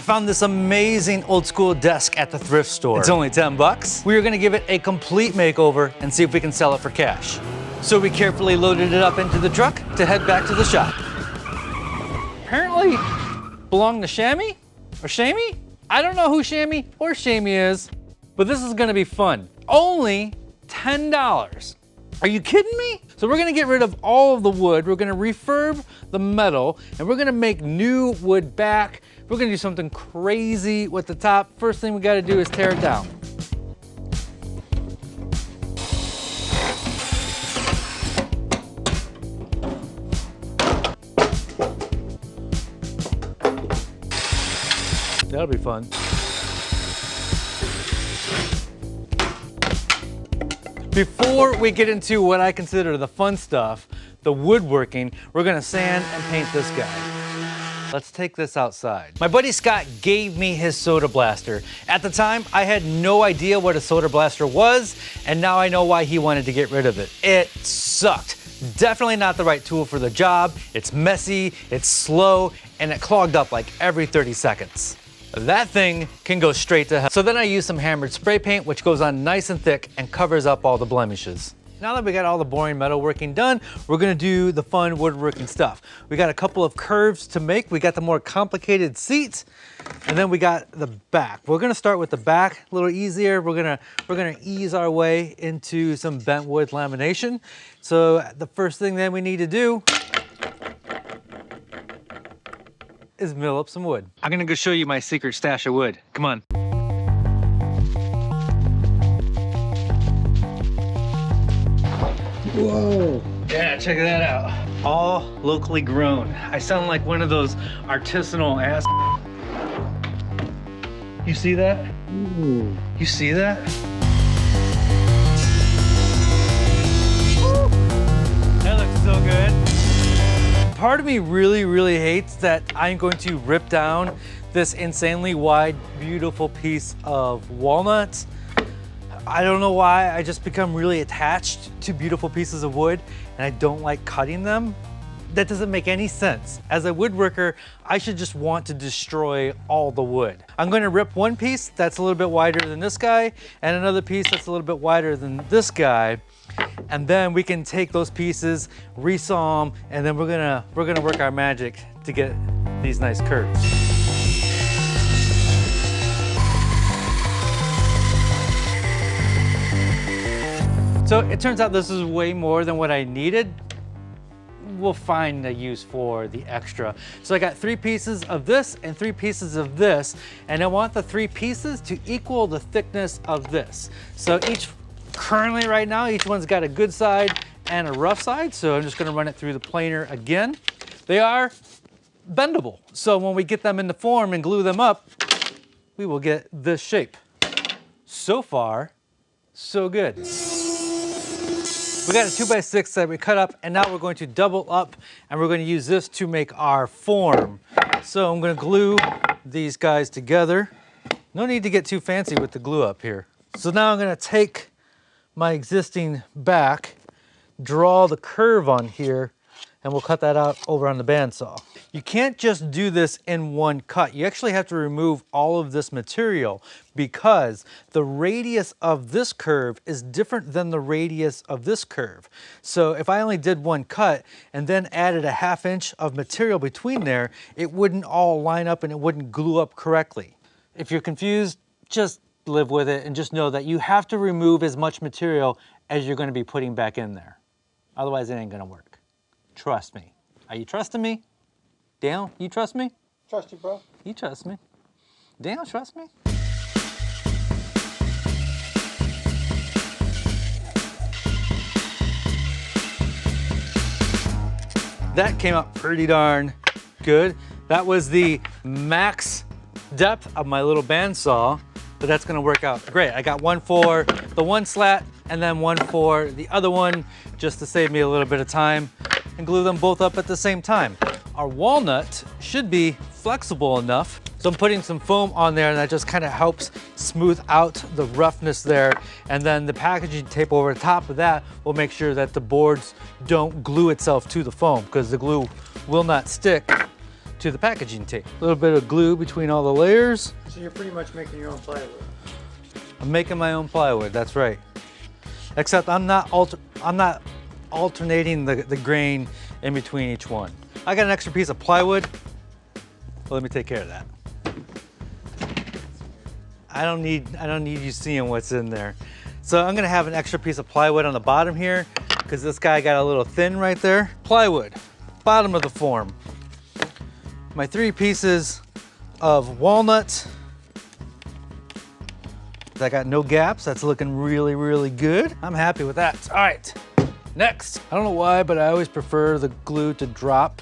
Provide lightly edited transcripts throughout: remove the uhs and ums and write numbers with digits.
I found this amazing old school desk at the thrift store. It's only 10 bucks. We are gonna give it a complete makeover and see if we can sell it for cash. So we carefully loaded it up into the truck to head back to the shop. Apparently belonged to Shammy or Shammy? I don't know who Shammy or Shammy is, but this is gonna be fun. Only $10. Are you kidding me? So we're gonna get rid of all of the wood, we're gonna refurb the metal, and we're gonna make new wood back. We're gonna do something crazy with the top. First thing we gotta do is tear it down. That'll be fun. Before we get into what I consider the fun stuff, the woodworking, we're gonna sand and paint this guy. Let's take this outside. My buddy Scott gave me his soda blaster. At the time, I had no idea what a soda blaster was, and now I know why he wanted to get rid of it. It sucked. Definitely not the right tool for the job. It's messy, it's slow, and it clogged up like every 30 seconds. That thing can go straight to hell. So then I use some hammered spray paint, which goes on nice and thick and covers up all the blemishes. Now that we got all the boring metalworking done, we're gonna do the fun woodworking stuff. We got a couple of curves to make. We got the more complicated seats, and then we got the back. We're gonna start with the back, a little easier. We're gonna ease our way into some bent wood lamination. So the first thing that we need to do is mill up some wood. I'm gonna go show you my secret stash of wood. Come on. Whoa. Yeah, check that out. All locally grown. I sound like one of those artisanal ass. You see that? Ooh. You see that? That looks so good. Part of me really hates that I'm going to rip down this insanely wide, beautiful piece of walnut. I don't know why, I just become really attached to beautiful pieces of wood and I don't like cutting them. That doesn't make any sense. As a woodworker, I should just want to destroy all the wood. I'm going to rip one piece that's a little bit wider than this guy and another piece that's a little bit wider than this guy. And then we can take those pieces, resaw them, and then we're gonna work our magic to get these nice curves. So it turns out this is way more than what I needed. We'll find a use for the extra. So I got 3 pieces of this and 3 pieces of this, and I want the 3 pieces to equal the thickness of this. So currently right now, each one's got a good side and a rough side, so I'm just gonna run it through the planer again. They are bendable, so when we get them into form and glue them up, we will get this shape. So far, so good. We got a 2x6 that we cut up, and now we're going to double up, and we're going to use this to make our form. So I'm going to glue these guys together. No need to get too fancy with the glue up here. So now I'm going to take my existing back, draw the curve on here, and we'll cut that out over on the bandsaw. You can't just do this in one cut. You actually have to remove all of this material because the radius of this curve is different than the radius of this curve. So if I only did one cut and then added a 1/2 inch of material between there, it wouldn't all line up and it wouldn't glue up correctly. If you're confused, just live with it and just know that you have to remove as much material as you're going to be putting back in there. Otherwise it ain't going to work. Trust me. Are you trusting me? Dale, you trust me? Trust you, bro. You trust me. Dale, trust me? That came out pretty darn good. That was the max depth of my little bandsaw, but that's gonna work out great. I got one for the one slat and then one for the other one, just to save me a little bit of time, and glue them both up at the same time. Our walnut should be flexible enough, so I'm putting some foam on there and that just kind of helps smooth out the roughness there. And then the packaging tape over the top of that will make sure that the boards don't glue itself to the foam, because the glue will not stick to the packaging tape. A little bit of glue between all the layers. So you're pretty much making your own plywood. I'm making my own plywood, that's right. Except I'm not alternating the grain in between each one. I got an extra piece of plywood. Well, let me take care of that. I don't need you seeing what's in there. So I'm gonna have an extra piece of plywood on the bottom here because this guy got a little thin right there. Plywood, bottom of the form. My 3 pieces of walnut. I got no gaps. That's looking really, really good. I'm happy with that. All right, next. I don't know why, but I always prefer the glue to drop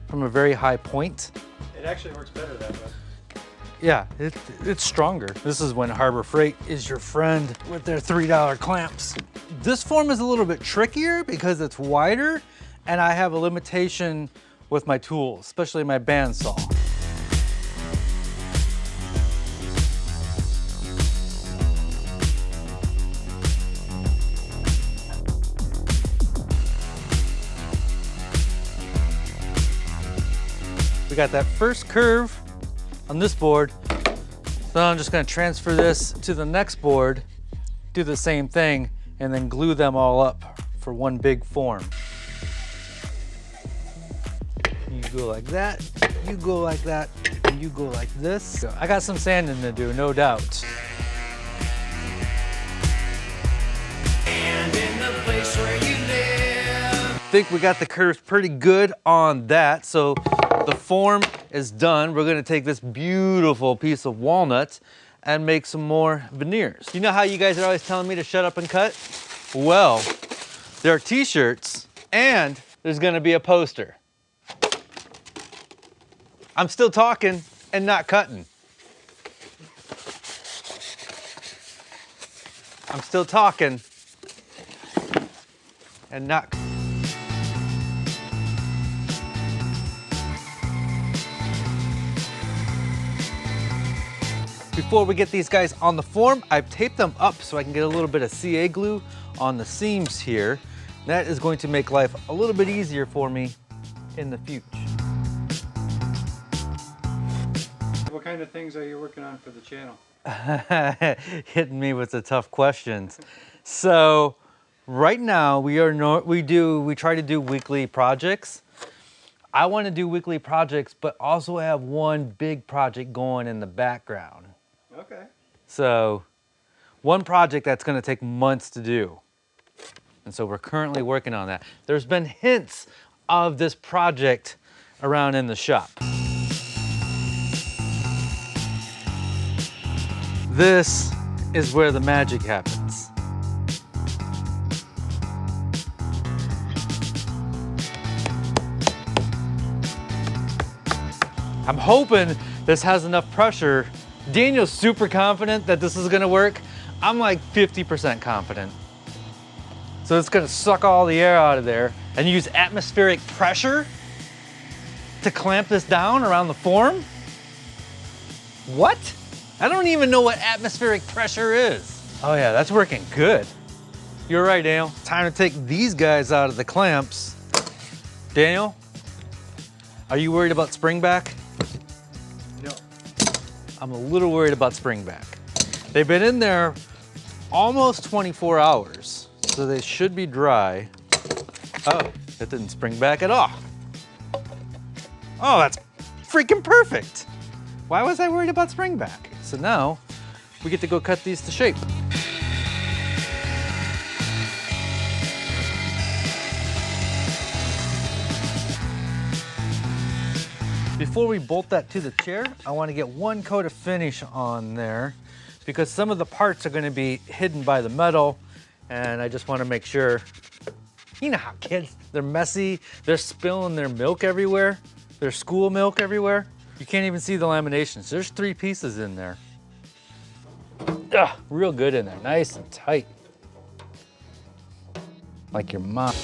from a very high point. It actually works better that way. Yeah, it's stronger. This is when Harbor Freight is your friend with their $3 clamps. This form is a little bit trickier because it's wider and I have a limitation with my tools, especially my bandsaw. We got that first curve on this board. So I'm just gonna transfer this to the next board, do the same thing, and then glue them all up for one big form. You go like that, you go like that, and you go like this. So I got some sanding to do, no doubt. And in the place where you live. I think we got the curves pretty good on that. So the form is done. We're gonna take this beautiful piece of walnut and make some more veneers. You know how you guys are always telling me to shut up and cut? Well, there are t-shirts and there's gonna be a poster. I'm still talking and not cutting. I'm still talking and not. Before we get these guys on the form, I've taped them up so I can get a little bit of CA glue on the seams here. That is going to make life a little bit easier for me in the future. What kind of things are you working on for the channel? Hitting me with the tough questions. So right now we try to do weekly projects. I want to do weekly projects, but also have one big project going in the background. Okay. So one project that's going to take months to do. And so we're currently working on that. There's been hints of this project around in the shop. This is where the magic happens. I'm hoping this has enough pressure. Daniel's super confident that this is gonna work. I'm like 50% confident. So it's gonna suck all the air out of there and use atmospheric pressure to clamp this down around the form? What? I don't even know what atmospheric pressure is. Oh yeah, that's working good. You're right, Daniel. Time to take these guys out of the clamps. Daniel, are you worried about springback? No. I'm a little worried about springback. They've been in there almost 24 hours, so they should be dry. Oh, that didn't spring back at all. Oh, that's freaking perfect. Why was I worried about springback? So now we get to go cut these to shape. Before we bolt that to the chair, I want to get one coat of finish on there because some of the parts are going to be hidden by the metal, and I just want to make sure. You know how kids, they're messy, they're spilling their milk everywhere, their school milk everywhere. You can't even see the laminations. There's 3 pieces in there. Ugh, real good in there, nice and tight. Like your mom.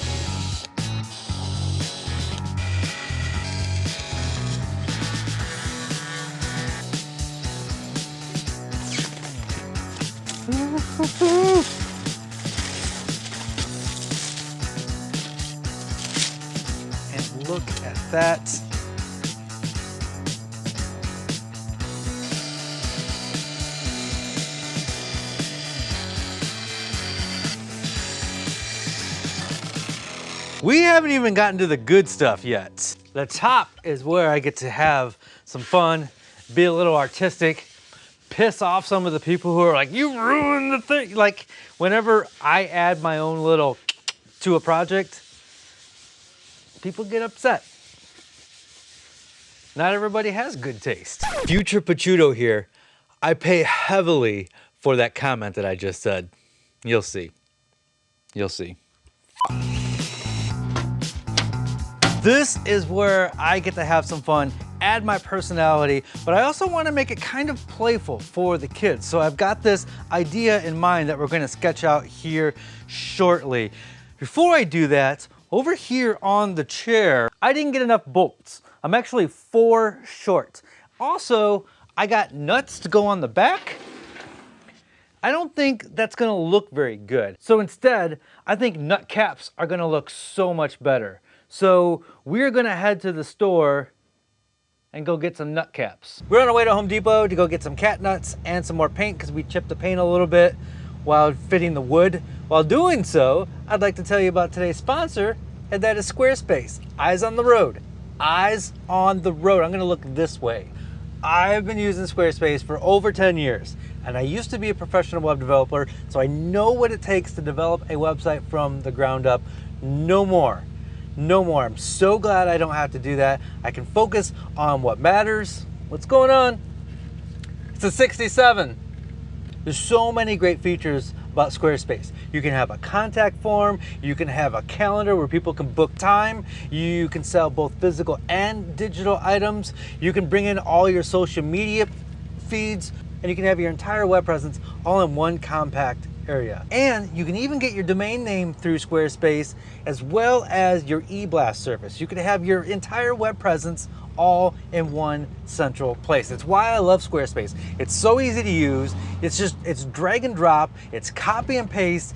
And look at that. We haven't even gotten to the good stuff yet. The top is where I get to have some fun, be a little artistic, piss off some of the people who are like, you ruined the thing. Like, whenever I add my own little to a project, people get upset. Not everybody has good taste. Future Pachuto here. I pay heavily for that comment that I just said. You'll see. You'll see. This is where I get to have some fun, add my personality, but I also want to make it kind of playful for the kids. So I've got this idea in mind that we're going to sketch out here shortly. Before I do that, over here on the chair, I didn't get enough bolts. I'm actually 4 short. Also, I got nuts to go on the back. I don't think that's gonna look very good. So instead, I think nut caps are gonna look so much better. So we're gonna head to the store and go get some nut caps. We're on our way to Home Depot to go get some cat nuts and some more paint because we chipped the paint a little bit while fitting the wood. While doing so, I'd like to tell you about today's sponsor, and that is Squarespace. Eyes on the road. Eyes on the road. I'm gonna look this way. I've been using Squarespace for over 10 years, and I used to be a professional web developer, so I know what it takes to develop a website from the ground up. No more. No more. I'm so glad I don't have to do that. I can focus on what matters. What's going on? It's a 67. There's so many great features about Squarespace. You can have a contact form, you can have a calendar where people can book time, you can sell both physical and digital items, you can bring in all your social media feeds, and you can have your entire web presence all in one compact area. And you can even get your domain name through Squarespace as well as your e-blast service. You can have your entire web presence all in one central place. That's why I love Squarespace. It's so easy to use. It's drag and drop, it's copy and paste,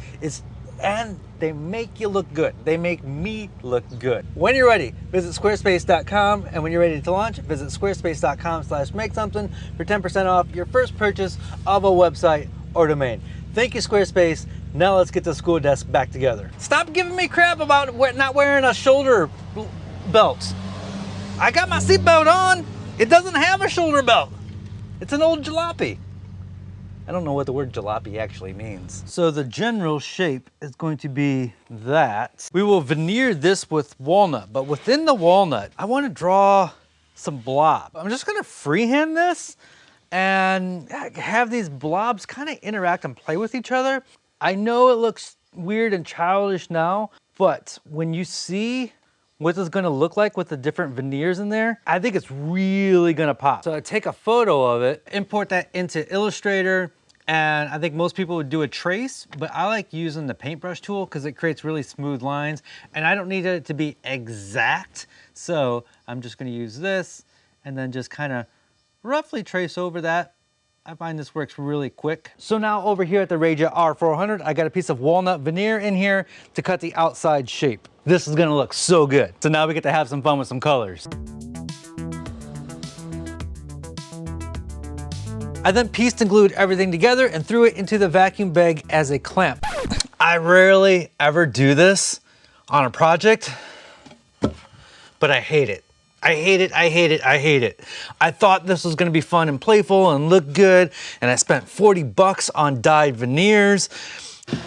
and they make you look good. They make me look good. When you're ready, visit squarespace.com, and when you're ready to launch, visit squarespace.com/makesomething for 10% off your first purchase of a website or domain. Thank you, Squarespace. Now let's get the school desk back together. Stop giving me crap about not wearing a shoulder belt. I got my seatbelt on. It doesn't have a shoulder belt. It's an old jalopy. I don't know what the word jalopy actually means. So the general shape is going to be that. We will veneer this with walnut, but within the walnut, I want to draw some blob. I'm just gonna freehand this and have these blobs kind of interact and play with each other. I know it looks weird and childish now, but when you see what it's gonna look like with the different veneers in there, I think it's really gonna pop. So I take a photo of it, import that into Illustrator, and I think most people would do a trace, but I like using the paintbrush tool because it creates really smooth lines, and I don't need it to be exact. So I'm just gonna use this and then just kind of roughly trace over that. I find this works really quick. So now over here at the Raja R400, I got a piece of walnut veneer in here to cut the outside shape. This is gonna look so good. So now we get to have some fun with some colors. I then pieced and glued everything together and threw it into the vacuum bag as a clamp. I rarely ever do this on a project, but I hate it. I hate it, I hate it, I hate it. I thought this was gonna be fun and playful and look good, and I spent 40 bucks on dyed veneers.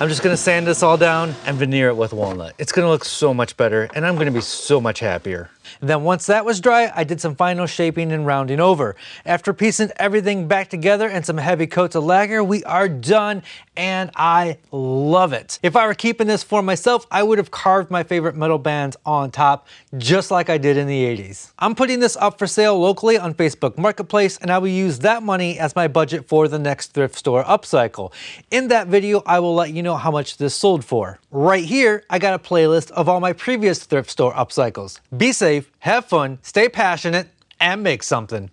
I'm just gonna sand this all down and veneer it with walnut. It's gonna look so much better, and I'm gonna be so much happier. And then once that was dry, I did some final shaping and rounding over. After piecing everything back together and some heavy coats of lacquer, we are done, and I love it. If I were keeping this for myself, I would have carved my favorite metal bands on top, just like I did in the 80s. I'm putting this up for sale locally on Facebook Marketplace, and I will use that money as my budget for the next thrift store upcycle. In that video, I will let you know how much this sold for. Right here, I got a playlist of all my previous thrift store upcycles. Be safe, have fun, stay passionate, and make something.